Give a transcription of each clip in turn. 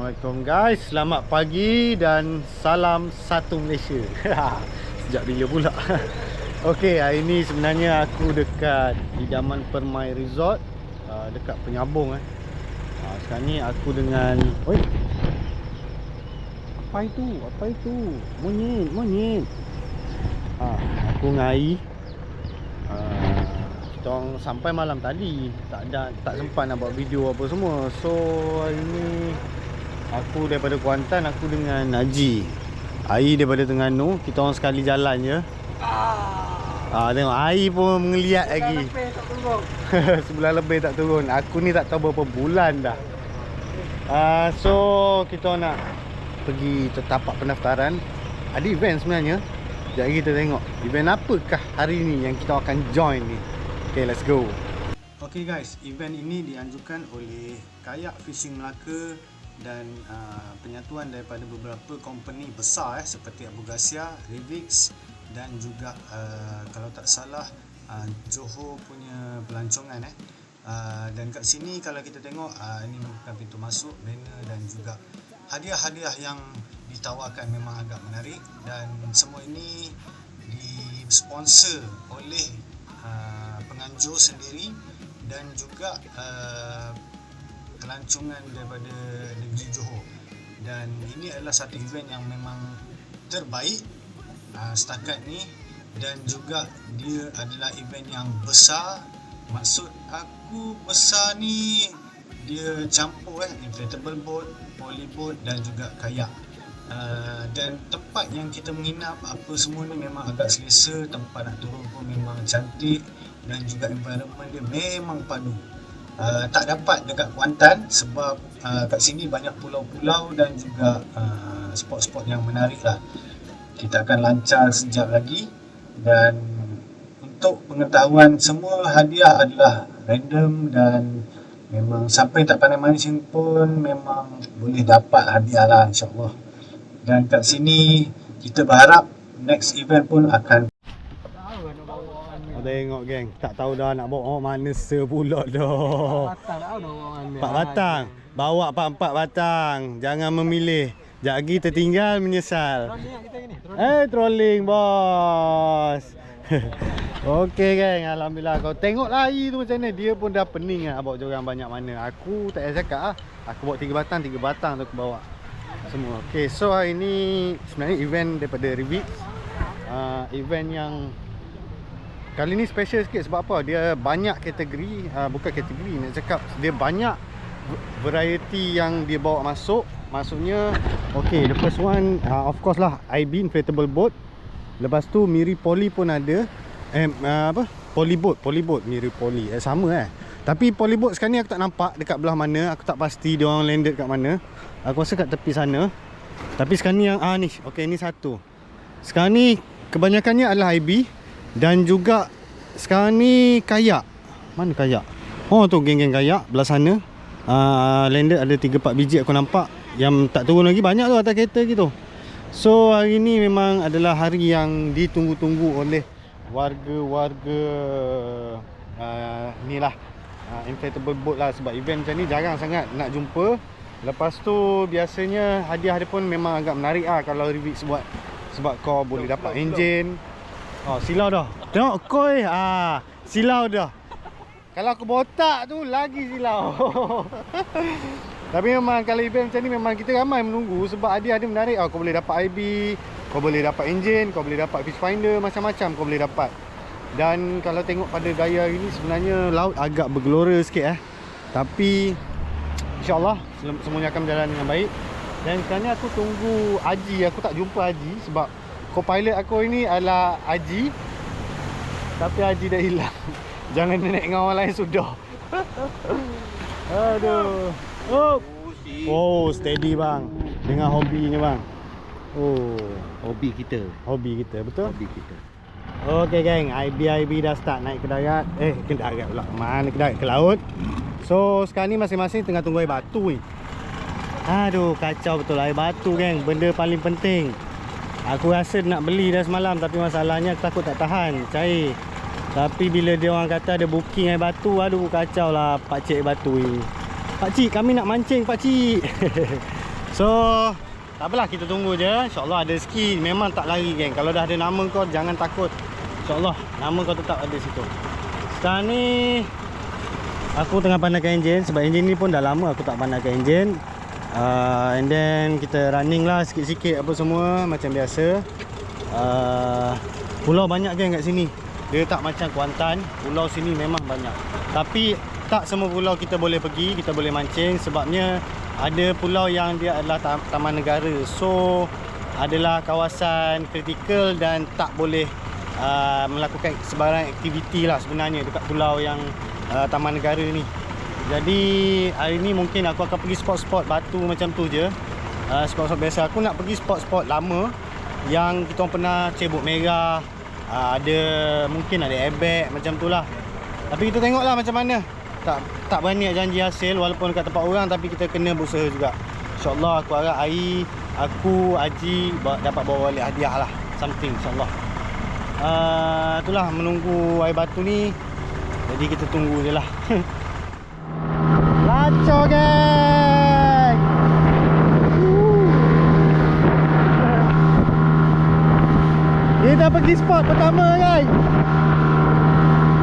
Assalamualaikum guys, selamat pagi dan salam satu Malaysia. Sejak bila pula? Okey, hari ni sebenarnya aku dekat Idaman Permai Resort, dekat Penyambung. Sekarang ni aku dengan oi. Apa itu? Monyet. Aku dengan Ai. Kita orang sampai malam tadi, tak sempat nak buat video apa semua. So hari ni aku daripada Kuantan, aku dengan Haji. Ai daripada Terengganu. Kita orang sekali jalan je. Tengok Ai pun mengeliat lagi. Sebulan lebih tak turun. Aku ni tak tahu berapa bulan dah. So kita nak pergi tapak pendaftaran. Ada event sebenarnya. Sekejap lagi kita tengok event apakah hari ni yang kita akan join ni. Okay, let's go. Okay guys, event ini dianjurkan oleh Kayak Fishing Melaka dan penyatuan daripada beberapa company besar seperti Abu Garcia, Revix dan juga kalau tak salah Johor punya pelancongan. Dan kat sini kalau kita tengok ini merupakan pintu masuk, banner dan juga hadiah-hadiah yang ditawarkan memang agak menarik, dan semua ini disponsor oleh penganjur sendiri dan juga kelancongan daripada negeri Johor. Dan ini adalah satu event yang memang terbaik setakat ni, dan juga dia adalah event yang besar. Maksud aku besar ni, dia campur inflatable boat, polyboat dan juga kayak. Dan tempat yang kita menginap apa semua ni memang agak selesa. Tempat nak turun pun memang cantik, dan juga environment dia memang padu. Tak dapat dekat Kuantan sebab kat sini banyak pulau-pulau dan juga spot-spot yang menarik lah. Kita akan lancar sekejap lagi, dan untuk pengetahuan, semua hadiah adalah random, dan memang siapa yang tak pandai mancing pun memang boleh dapat hadiah lah, insyaAllah. Dan kat sini kita berharap next event pun akan tengok geng, tak tahu dah nak bawa mana sepulot dah. 4 batang. Bawa 4 batang. Jangan memilih. Sekejap lagi tertinggal menyesal. Trolling bos. Okey geng, alhamdulillah. Kau tengoklah Ai tu macam mana. Dia pun dah pening bawa jorang banyak mana. Aku tak payah cakap Aku bawa 3 batang tu aku bawa semua. Okay, so hari ni sebenarnya event daripada Revix. Event yang kali ni special sikit sebab apa? Dia banyak kategori, bukan kategori nak cakap, dia banyak variety yang dia bawa masuk. Maksudnya, okay, the first one of course lah IB inflatable boat. Lepas tu Miri Poly pun ada. Polyboat Miri Poly. Sama Tapi polyboat sekarang ni aku tak nampak dekat belah mana. Aku tak pasti dia orang landed kat mana. Aku rasa kat tepi sana. Tapi sekarang ni yang ni, okey, ni satu. Sekarang ni kebanyakannya adalah IB. Dan juga sekarang ni kayak. Mana kayak? Oh tu geng-geng kayak belah sana. Landed ada 3-4 biji aku nampak. Yang tak turun lagi banyak tu atas kereta gitu. So hari ni memang adalah hari yang ditunggu-tunggu oleh warga-warga ni lah, inflatable boat lah. Sebab event macam ni jarang sangat nak jumpa. Lepas tu biasanya hadiah dia pun memang agak menarik kalau Revix buat. Sebab kau boleh dapat enjin. Silau dah. Tengok koi. Silau dah. Kalau aku botak tu lagi silau. Tapi memang kalau event macam ni memang kita ramai menunggu. Sebab hadiah dia menarik. Kau boleh dapat IB, kau boleh dapat enjin, kau boleh dapat fish finder, macam-macam kau boleh dapat. Dan kalau tengok pada gaya hari ni sebenarnya laut agak bergelora sikit Tapi InsyaAllah semuanya akan berjalan dengan baik. Dan sekarang ni aku tunggu Haji. Aku tak jumpa Haji sebab co-pilot aku ini adalah Haji. Tapi Haji dah hilang. Jangan naik dengan orang lain sudah. Aduh. Oh, steady bang. Dengan hobinya bang. Hobi kita, betul? Hobi kita. Okay geng, IB dah start naik ke darat. Ke darat pula. Mana ke darat? Ke laut. So sekarang ni masing-masing tengah tunggu air batu ni. Aduh, kacau betul air batu geng. Benda paling penting. Aku rasa nak beli dah semalam, tapi masalahnya aku takut tak tahan cair. Tapi bila dia orang kata ada booking air batu, aduh kacau lah pakcik air batu ni. Pakcik, kami nak mancing pakcik. So tak apalah, kita tunggu je. InsyaAllah ada rezeki. Memang tak lari geng. Kalau dah ada nama kau jangan takut. InsyaAllah nama kau tetap ada situ. Sekarang ni aku tengah pandaikan enjin. Sebab enjin ni pun dah lama aku tak pandaikan enjin. And then kita running lah sikit-sikit apa semua macam biasa. Pulau banyak geng kat sini. Dia tak macam Kuantan. Pulau sini memang banyak. Tapi tak semua pulau kita boleh pergi, kita boleh mancing. Sebabnya ada pulau yang dia adalah taman negara. So adalah kawasan kritikal dan tak boleh melakukan sebarang aktiviti lah sebenarnya dekat pulau yang taman negara ni. Jadi hari ni mungkin aku akan pergi spot-spot batu macam tu je. Spot-spot biasa. Aku nak pergi spot-spot lama yang kita orang pernah cebok merah. Ada mungkin ada airbag macam tu lah. Tapi kita tengoklah macam mana. Tak berani nak janji hasil walaupun dekat tempat orang, tapi kita kena berusaha juga. InsyaAllah aku harap hari aku Haji dapat bawa balik hadiah lah, something insyaAllah. Itulah menunggu air batu ni. Jadi kita tunggu je lah. Lancor geng. Kita pergi spot pertama geng.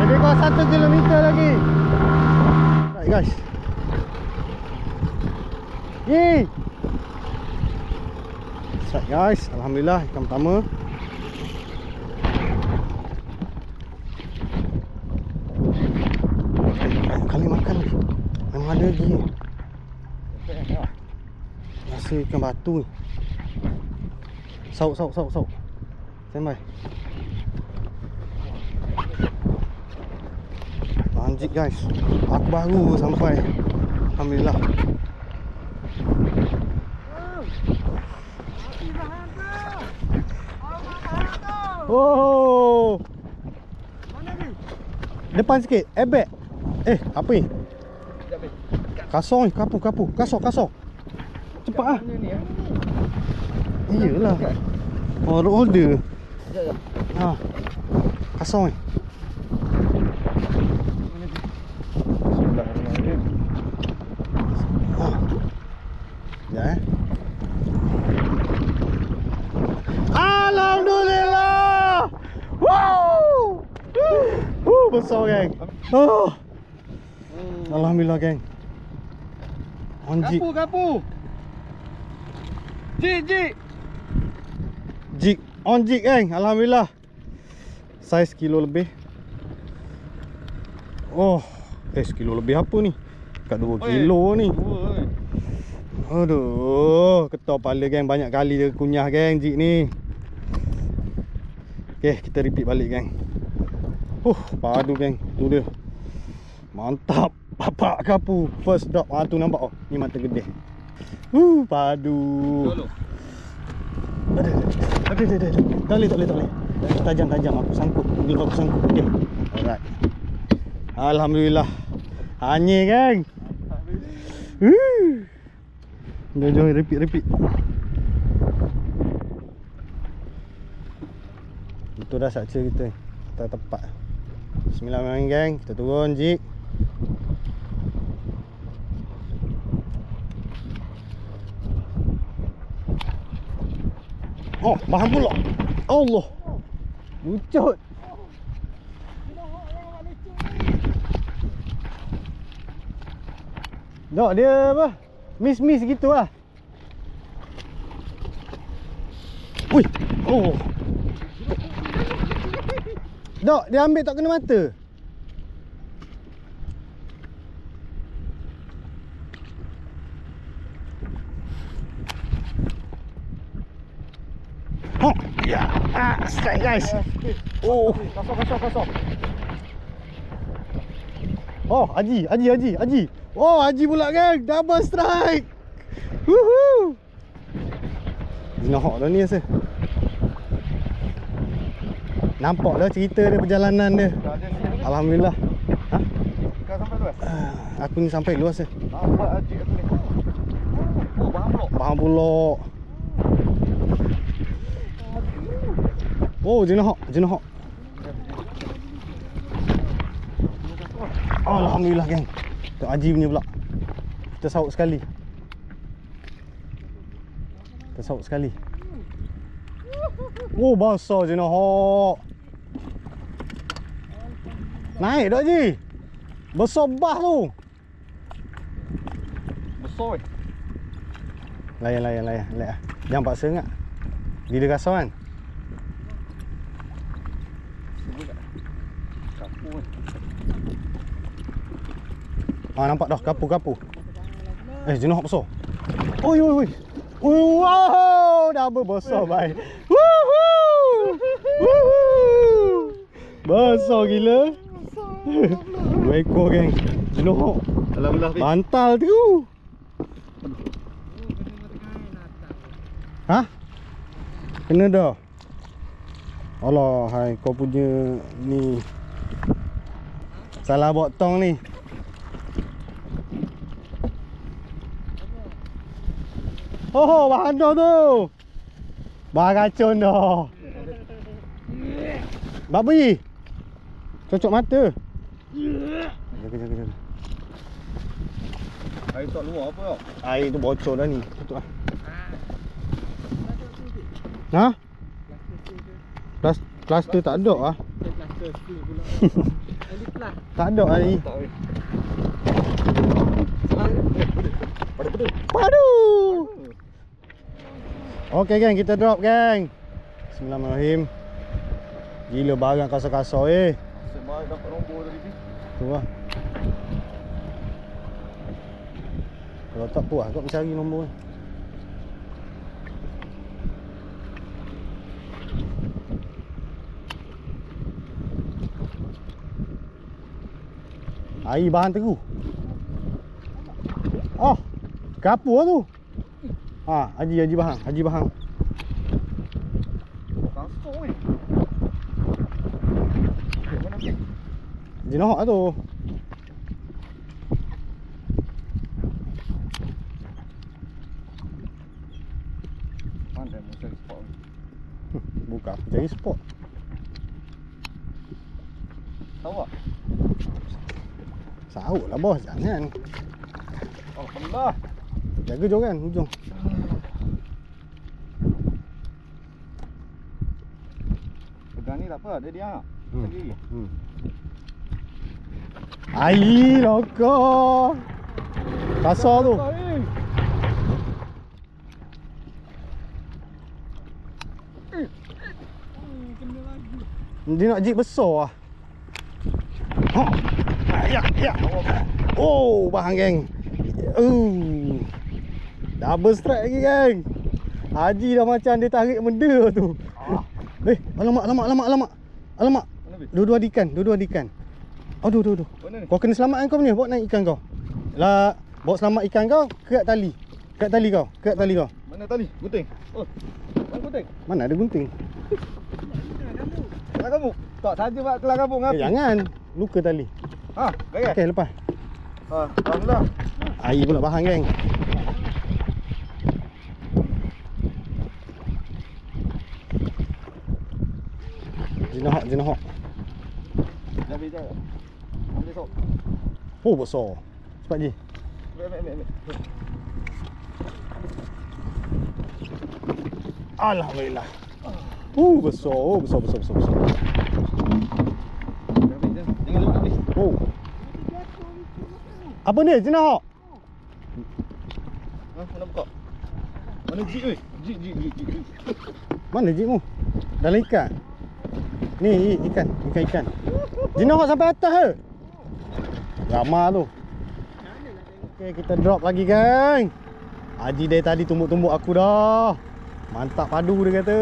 Lebih kurang 1 kilometer lagi. Right guys. Yeay. Right guys, alhamdulillah ikan pertama. Kali makan ni. Memang ada lagi. Rasa ikan batu ni. Sauk. Standby. Anjing guys. Aku baru sampai. Alhamdulillah. Oh. Depan sikit. Airbag. Apa ni? Kasong ni. Kapu. Kasong. Cepat lah. Iyalah. Order. Kasong ni. Ya. Alhamdulillah. Wow. Besar geng. Alhamdulillah geng. Anjing. Kapu. Jig on jig geng. Alhamdulillah. Saiz kilo lebih. Sekilo lebih apa ni? Kat 2 kilo ni. Aduh, ketua pala geng, banyak kali dia kunyah geng jig ni. Okay, kita repeat balik geng. Padu geng, tu dia. Mantap, bapak kapu. First drop, tu nampak ni mata gede. Padu. Tak boleh. Tajam aku sangkut. Aku sangkut. Okay. Alright. Alhamdulillah. Hanya geng. Jom repeat. Itu dah saksa kita. Kita tepat. Bismillahirrahmanirrahim geng. Kita turun jig. Bahan pula. Allah. Lucut. Dok dia apa? Miss gitu lah. Ui. Dok dia ambil tak kena mata. Ya. Strike guys. Kasar. Haji. Haji pula geng. Double strike. Woohoo. Jinahok dah ni rasa. Nampak dah cerita dia perjalanan dia. Alhamdulillah. Kau sampai luas? Aku ni sampai luas je. Nampak Haji aku ni. Bahan pulak. Jinahok. Alhamdulillah geng. Tok Haji punya pula. Kita sauk sekali. Tersaut sekali. Oh, besar je Nahok. Naik tak Ji? Besar bah tu. Besar weh. Layan. Jangan paksa ingat. Bila kasar kan? Sebut tak? Kapu weh. Nampak dah kapu. Jenis besar. Oi. Wow, double besar baik. Woohoo! Besar gila. Dua ekor geng. Jenis Alhamdulillah. bantal tu. Kena dah. Allah, hai kau punya ni salah bawa tong ni. Oh, bahan dah tu. Bahan racun dah. Babi. Cocok mata. Jaga. Air tak luar apa tau? Air tu bocor dah ni. Tutup lah. Ha? Plaster tak ada ah. Tak ada hari. Tak weh. Padu. Okey geng, kita drop geng. Bismillahirrahmanirrahim. Gila barang kasar-kasar Sebab dapat nombor tadi. Tu lah. Kalau tak puas kau cari nombor ni. Air bahan teru. Oh, kapu lah tu. Haji Bahang. Kasar weh. Mana ni? Jenis lah tu. Pandai mu cari spot ni. Bukan aku cari spot. Tahu tak? Saut lah bos, jangan. Alhamdulillah. Jaga joran hujung. Pegang ni tak apa, dia diam. Lagi. Air lokor. Kasar tu. Dia nak jig besar lah. Ya. Oh, bahan geng. Double strike lagi geng. Haji dah macam dia tarik benda tu. Alamak. Mana bi? Dua-dua ikan. Aduh. Mana ni? Kau kena selamatkan kau punya, bawa naik ikan kau. Lah, bawa selamat ikan kau, kerat tali kau. Mana tali? Gunting. Oh. Mana gunting? Mana ada gunting? Kelang kamu. Tak saja buat kelang kamu ngapi. Jangan, luka tali. Gaya. Okey, lepas. Alhamdulillah. Air pula bahan geng. Jenahok. Dah bija. Ambil sok. Oh, besar. Cepat je. Ambil. Alhamdulillah. Besar. Jangan lupa habis. Oh. Apa ni? Jenahok. Mana buka? Mana jig weh? Jig. Mana jigmu? Dalam ikan. Ni ikan. Jenahok sampai atas ke? Ramah tu. Okey, kita drop lagi geng. Haji dari tadi tumbuk-tumbuk aku dah. Mantap padu dia kata.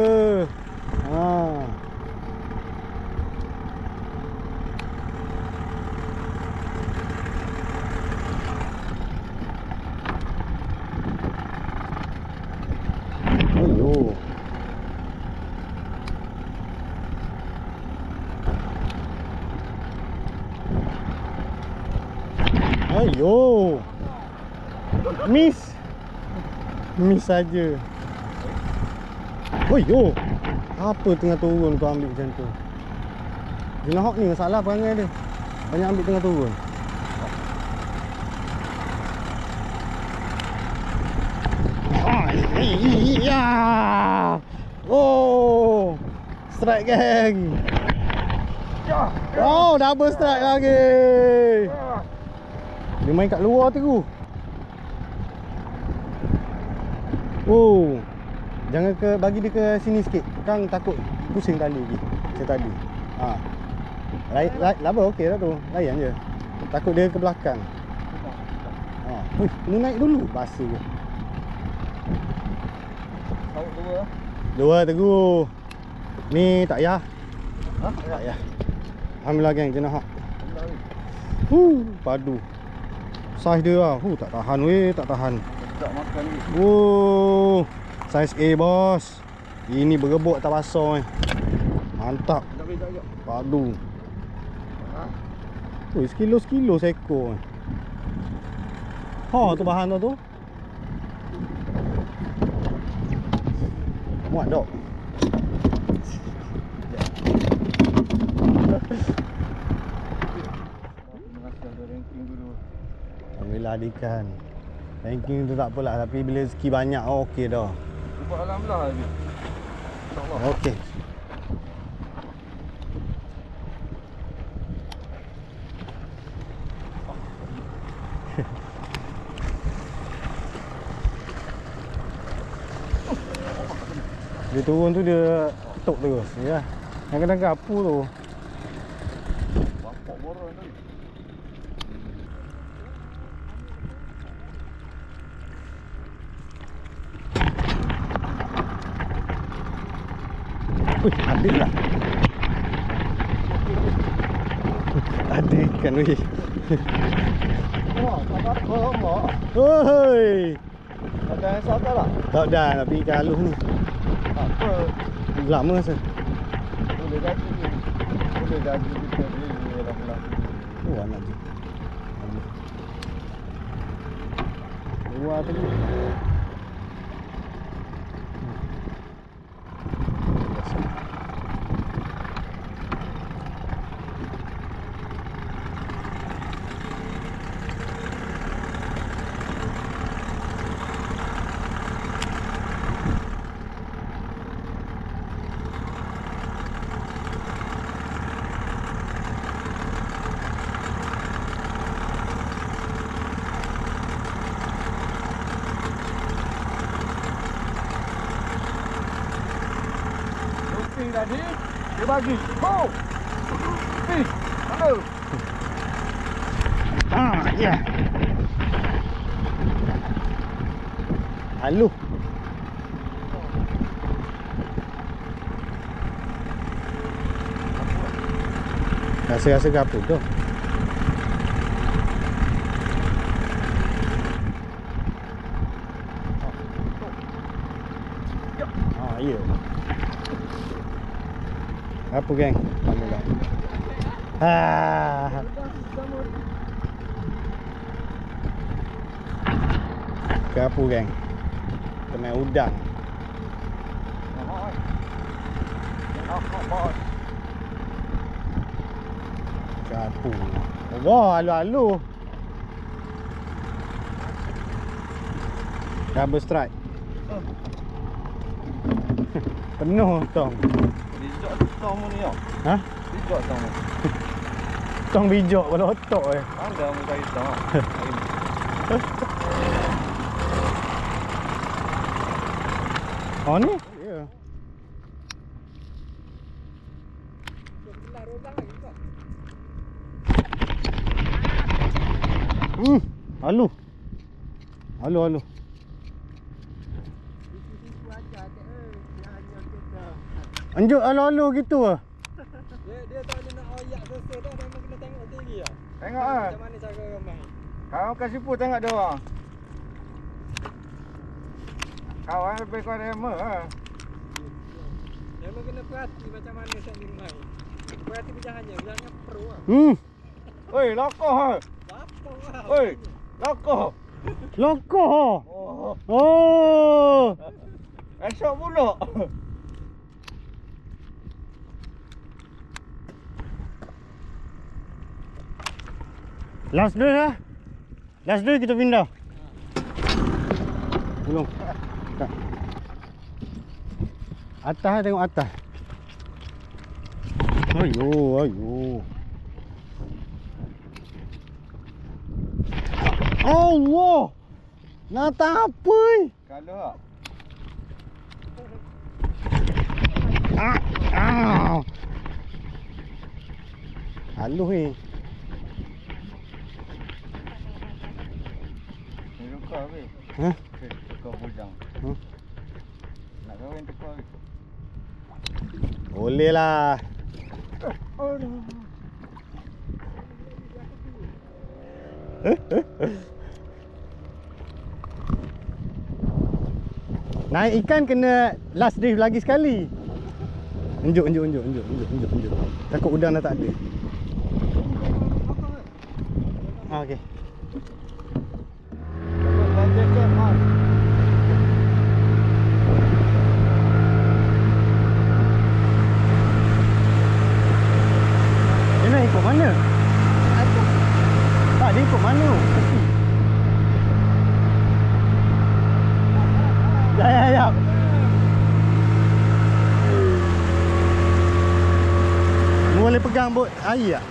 Ayo. Miss saja. Apa tengah turun kau ambil macam tu? Jenahok ni masalah perangai dia. Banyak ambil tengah turun. Iya. Oh. Strike geng. Oh, double strike lagi. Dia main kat luar tu. Oh. Jangan bagi dia ke sini sikit. Kang takut pusing tali lagi. Macam tadi. Laba okey dah tu. Layan je. Takut dia ke belakang. Kena naik dulu. Basa je. Sawut dua. Dua teguh. Ni tak payah. Tak payah. Alhamdulillah geng, kena hak. Padu. Saiz dia lah. Tak tahan weh, tak tahan. Tak makan ni. Saiz A bos. Ini berebut tak basah ni. Mantap. Sekejap. Padu. Sekilo seekor. Tu bahan tu. Muat dok. Alhamdulillah ada ikan. Ranking tu tak apalah, tapi bila rezeki banyak okey dah. Cuba alhamdulillah lagi. InsyaAllah. Okey. Dia turun tu dia tok terus. Ya. Kadang-kadang gapu tu. Bapak boron tadi. Ada lah. Ada ikan weh. Tak apa mak. Oi. Ada yang sabar tak? Tak dah nak pergi ikan halus ni. Tak apa. Lama sah. Boleh gaji ni. Boleh gaji kita ni. Alhamdulillah. Anak je. Luar tadi. Tadi dia bagi. Halo. Ya. Halo. Rasa-rasa apa tu? Ya. Apa geng? Alhamdulillah. Kapu geng. Kita main udang. Kapu. Wah, alu-alu. Double strike. Penuh tong. Bijak tong ni ya. Ha? Bijak tong ni. Tong bijak kalau otak Ada muka hitam. Oh ni? Ya. Alu. Alu. Anjuk alu-alu gitu ah. Dia tak ada nak ayak selesai dah, memang kena tengok tinggi ah. Tengok ah. Macam mana cara orang main. Kau kasih pun tengok dia orang. Kawan lebih kau rema ah. Memang kena perhati macam mana saya main. Perhati berjalannya pro ah. Oi, lokoh ah. Lapang ah. Oi, lokoh. Lokoh. Oh. Oh. Esok pula. Last drill lah. Last drill kita pindah. Belum. Atas tengok atas. Ayo. Allah. Nak tak apa? Kalau Halus ni. ni tukar weh. Ha? Tukar bujang. Nak kahwin tukar weh. Boleh lah. Naik ikan kena last drift lagi sekali. Unjuk. Takut udang dah tak ada. Okey. Dah jaket mas. Dia nak ikut mana? Tak, dia ikut mana? Tepi. Ya. Boleh pegang bot air tak?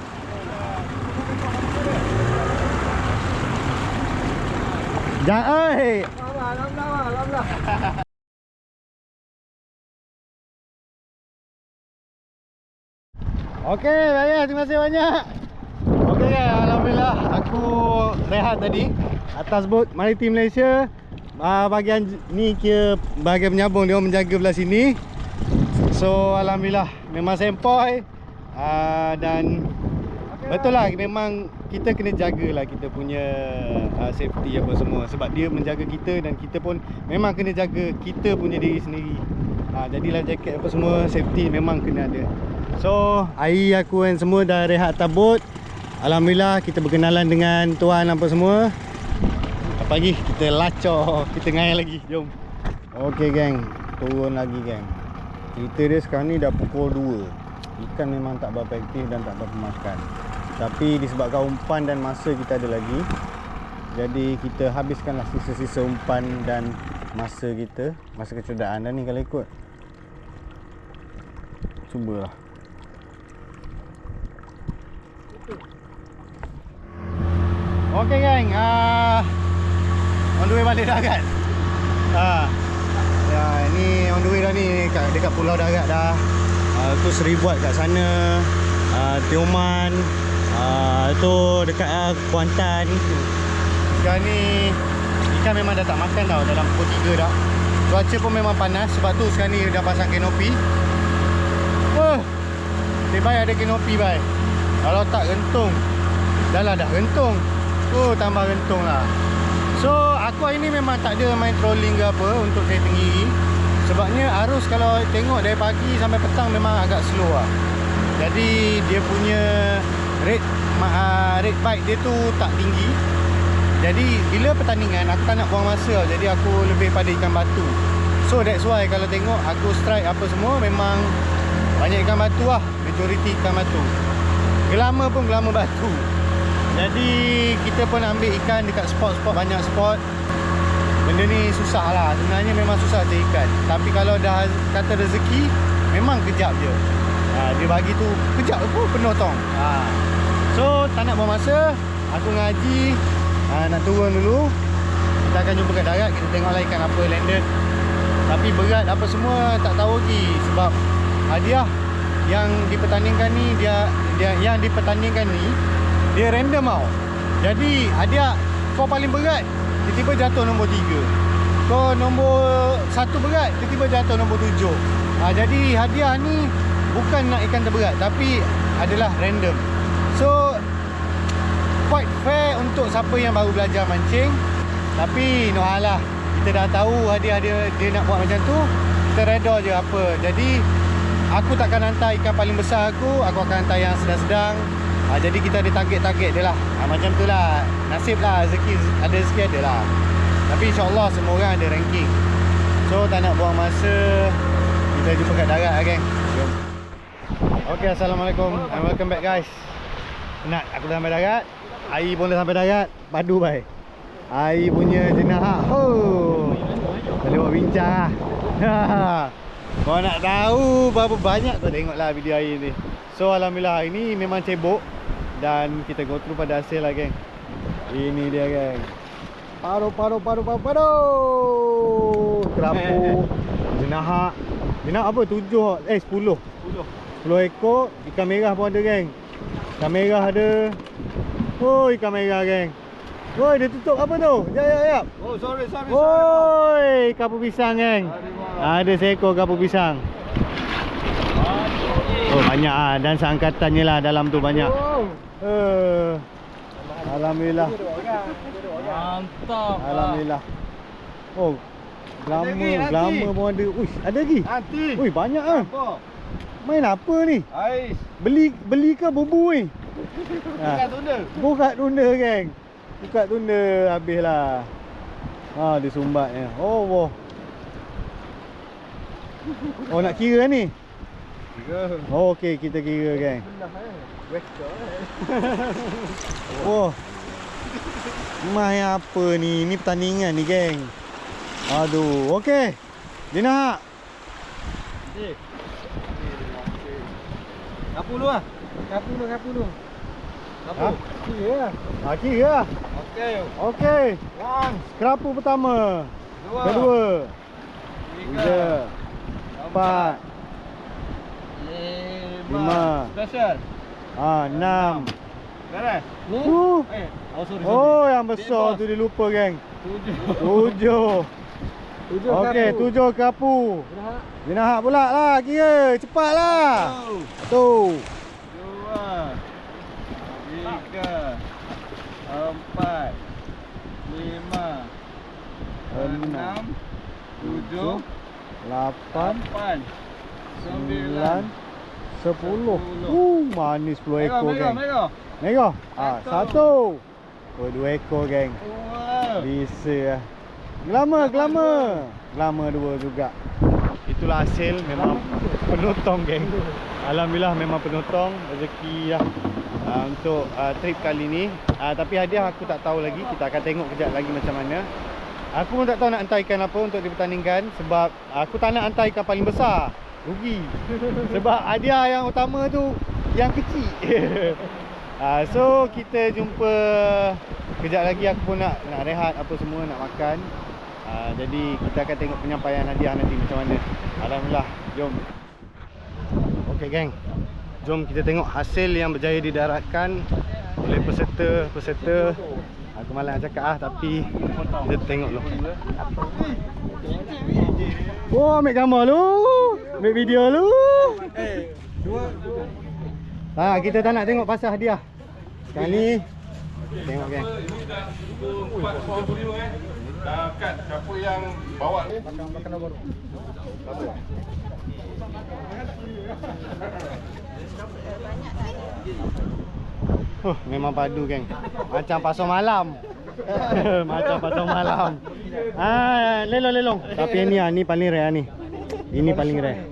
Jangan, Alhamdulillah. Okey, baik, terima kasih banyak. Okey, alhamdulillah aku rehat tadi atas bot Maritim Malaysia. Bahagian ni kira bahagian penyambung, dia orang menjaga belah sini. So alhamdulillah memang sempoi. Dan betul lah, memang kita kena jagalah kita punya safety apa semua, sebab dia menjaga kita dan kita pun memang kena jaga kita punya diri sendiri. Jadilah jaket apa semua, safety memang kena ada. So Ai, aku dan semua dah rehat atas bot. Alhamdulillah kita berkenalan dengan tuan apa semua. Apa lagi? Kita lacor, kita ngayal lagi. Jom. Okey geng, turun lagi geng. Cerita dia sekarang ni dah pukul 2. Ikan memang tak berapa aktif dan tak berapa makan. Tapi disebabkan umpan dan masa kita ada lagi, jadi kita habiskanlah sisa-sisa umpan dan masa kita, masa kecederaan dah ni kalau ikut. Cubalah. Okey geng, on the way balik darat. Ya, ni on the way dah ni, dekat Pulau Darat dah. Tu Seribuat kat sana, Tioman, tu dekat Kuantan. Sekarang ni ikan memang dah tak makan tau, dalam pukul 3 dah. Cuaca pun memang panas, sebab tu sekarang ni dah pasang kanopi. Baik ada kanopi baik. Kalau tak rentung, dah rentung. Tambah rentung lah. So aku hari ni memang tak ada main trolling ke apa untuk saya tinggi. Sebabnya arus kalau tengok dari pagi sampai petang memang agak slow lah. Jadi dia punya rate bike dia tu tak tinggi. Jadi bila pertandingan aku tak nak buang masa, jadi aku lebih pada ikan batu. So that's why kalau tengok aku strike apa semua memang banyak ikan batu lah. Majoriti ikan batu. Gelama pun gelama batu. Jadi kita pun ambil ikan dekat spot-spot, banyak spot. Benda ni susah lah, sebenarnya memang susah cari ikan. Tapi kalau dah kata rezeki, memang kejap je. Dia bagi tu kejap pun penuh tong. So tak nak buang masa, aku ngaji, nak turun dulu. Kita akan jumpa kat darat, kita tengoklah ikan apa landed. Tapi berat apa semua tak tahu lagi. Sebab hadiah yang dipertandingkan ni, dia random tau. Jadi hadiah kau paling berat tiba-tiba jatuh nombor 3. Kau nombor 1 berat tiba-tiba jatuh nombor 7. Jadi hadiah ni bukan nak ikan terberat, tapi adalah random. So quite fair untuk siapa yang baru belajar mancing. Tapi no hal lah, kita dah tahu hadiah dia nak buat macam tu, kita reda je apa. Jadi aku takkan hantar ikan paling besar, aku akan hantar yang sedang-sedang. Jadi kita ada target-target dia lah. Macam tu lah, nasib lah, ada rezeki ada lah. Tapi insyaAllah semua orang ada ranking. So tak nak buang masa, kita jumpa kat darat lah geng. Jom. Ok, Assalamualaikum and welcome back guys. Penat, aku dah sampai darat. Ai pun dah sampai darat. Padu baik. Ai punya jenah. Boleh buat bincang lah. Kau nak tahu berapa banyak kau tengoklah video air ni. So alhamdulillah hari ni memang cebok. Dan kita go through pada hasil lah geng. Ini dia geng. Paro. Kerapu. Jenahak. Jenahak apa? 10 ekor. Ikan merah pun ada geng. Ikan merah ada. Oh, ikan merah geng. Woi, dia tutup apa tu? Jap. Oh, sorry. Woi, kapu pisang geng. Ada seekor kapu pisang. Oh, banyak ah, dan seangkatannya lah dalam tu banyak. Alhamdulillah. Mantap. Alhamdulillah. Oh, glama pun ada. Uish, ada lagi? Nanti. Ui, banyak ah. Apa? Main apa ni? Ais. Beli ke bubu ni? Bukan tunda. Buka tunda geng. Buka tunda habislah. Ha, dia sumbatnya. Oh. Oh, nak kira ni? Tiga. Oh, okey, kita kira geng. Oh. Main apa ni? Ni pertandingan ni geng. Aduh, okey. Dia nak. Kapu dulu ah. Kapu dulu. Ha? Kira lah. Ha, kira. Okey. Okey. One. Kerapu pertama. Kedua. Tiga. Empat. Lima. Special. Enam. Beres. Sorry. Oh, yang besar tu dia lupa geng. Tujuh. Okey, 7 kerapu. Dia nak pula lah, kira. Cepatlah. 1. 2. 3. 4. 5. 6. 7. 8. 9. 10. Manis 10 ekor geng. Merah. Satu. 1. Oh, 2 ekor geng. 2. Bisa lah. Glama 2 juga. Itulah hasil, memang penotong geng. Alhamdulillah memang penotong rezeki lah untuk trip kali ni. Tapi hadiah aku tak tahu lagi. Kita akan tengok kejap lagi macam mana. Aku pun tak tahu nak hantar ikan apa untuk dipertandingkan. Sebab aku tak nak hantar ikan paling besar. Rugi. Sebab hadiah yang utama tu yang kecil. So kita jumpa kejap lagi. Aku pun nak rehat apa semua, nak makan. Jadi kita akan tengok penyampaian hadiah nanti macam mana. Alhamdulillah, jom. Okey geng, jom kita tengok hasil yang berjaya didaratkan oleh peserta. Aku malas nak cakap tapi kita tengok dulu. Oh, ambil gambar lu, ambil video lu. Kita tak nak tengok pasal hadiah. Sekarang ni tengok geng. Kat siapa yang bawa ni? Makan baru. Memang padu geng. Macam pasar malam. Macam pasar malam. Lelong. Tapi ni paling rare ni. Ini paling rare.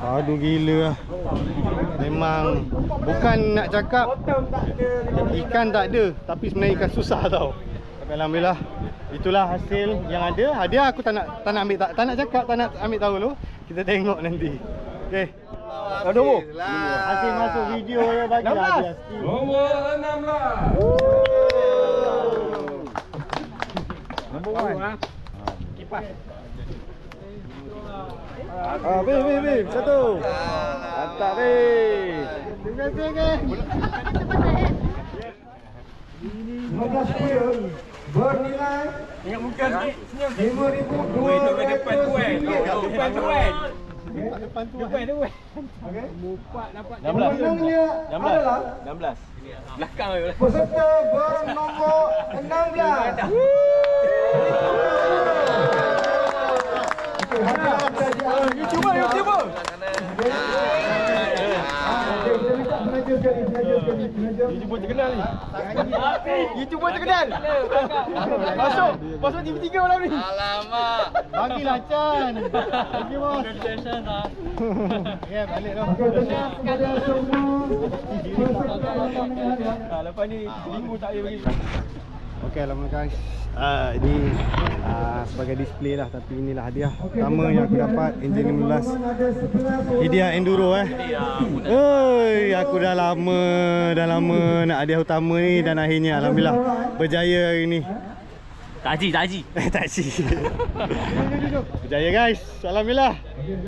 Padu gila lah. Memang bukan nak cakap ikan tak ada, tapi sebenarnya ikan susah tau. Tapi alhamdulillah itulah hasil yang ada. Hadiah aku tak nak ambil, tak nak cakap, tak nak ambil tahu dulu. Kita tengok nanti. Okey. Aduh. Hasil masuk video ya, bagilah hadiah sikit. Nombor 16 lah. Nombor 1. Kipas. Bim, satu. Mantap, Bim. Terima kasih, geng. 15 kuil bernilai Ingat muka sikit. Senyum. RM5,200. Depan tu. Okey. Mupak dapat 16 adalah 16. Belakang je. peserta bernombor 16. YouTuber. YouTuber terkenal ni. YouTuber terkenal. Masuk TV3 malam ni. Alamak. Bagilah Chan. Thank you, bos. Ya, balik dah. Lepas ni minggu tak payah bagi. Okay lah guys. Ini sebagai display lah, tapi inilah hadiah pertama yang aku dapat Enjin 15. Hadiah enduro Oi, aku dah lama nak hadiah utama ni, dan akhirnya alhamdulillah berjaya hari ni. Tak haji. Tak haji. Berjaya guys. Alhamdulillah.